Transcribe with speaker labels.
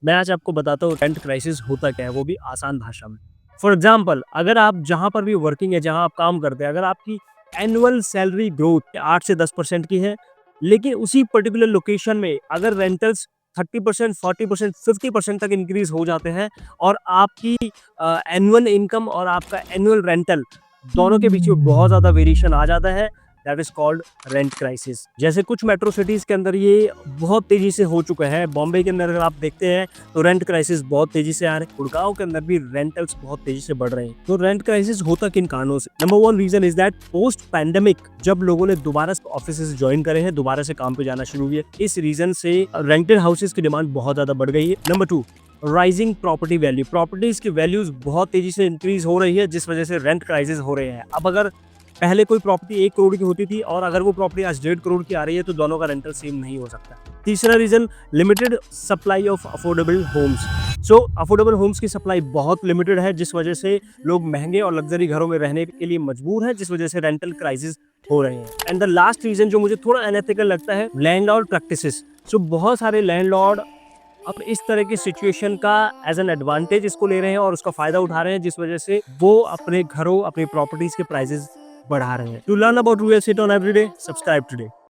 Speaker 1: मैं आज आपको बताता हूँ रेंट क्राइसिस होता क्या है, वो भी आसान भाषा में। फॉर एग्जाम्पल, अगर आप जहाँ पर भी वर्किंग है, जहाँ आप काम करते हैं, अगर आपकी एनुअल सैलरी ग्रोथ 8 से 10% की है, लेकिन उसी पर्टिकुलर लोकेशन में अगर रेंटल्स 30%, 40%, 50% तक इंक्रीज हो जाते हैं और आपकी एनुअल इनकम और आपका एनुअल रेंटल दोनों के बीच में बहुत ज़्यादा वेरिएशन आ जाता है, that is called rent crisis. जैसे कुछ मेट्रो सिटीज के अंदर ये बहुत तेजी से हो चुका है। बॉम्बे के अंदर अगर आप देखते हैं तो रेंट क्राइसिस बहुत तेजी से आ रहे हैं। गुड़गांव के अंदर भी रेंटल्स बहुत तेजी से बढ़ रहे हैं। तो रेंट क्राइसिस होता किन कारणों से? Number one reason is that post pandemic जब लोगों ने दोबारा से ऑफिस ज्वाइन करे हैं, दोबारा से काम पे जाना शुरू किया, इस रीजन से रेंटेड हाउसेज की डिमांड बहुत ज्यादा बढ़ गई है। Number two, rising property value, properties की वैल्यूज बहुत तेजी से इंक्रीज हो रही है, जिस वजह से रेंट क्राइसिस हो रहे हैं। अब अगर पहले कोई प्रॉपर्टी 1 करोड़ की होती थी और अगर वो प्रॉपर्टी आज 1.5 करोड़ की आ रही है, तो दोनों का रेंटल सेम नहीं हो सकता। तीसरा reason, limited supply of affordable homes. So affordable homes की सप्लाई बहुत लिमिटेड है, जिस वजह से लोग महंगे और लग्जरी घरों में रहने के लिए मजबूर हैं, जिस वजह से रेंटल क्राइसिस हो रहे हैं। एंड द लास्ट रीजन जो मुझे थोड़ा अनएथिकल लगता है, लैंडलॉर्ड प्रैक्टिसेस। सो बहुत सारे लैंडलॉर्ड अब इस तरह की सिचुएशन का एज एन एडवांटेज इसको ले रहे हैं और उसका फायदा उठा रहे हैं, जिस वजह से वो अपने घरों, अपनी प्रॉपर्टीज के प्राइसेस बढ़ा रहे हैं। To learn about real estate on everyday, subscribe today.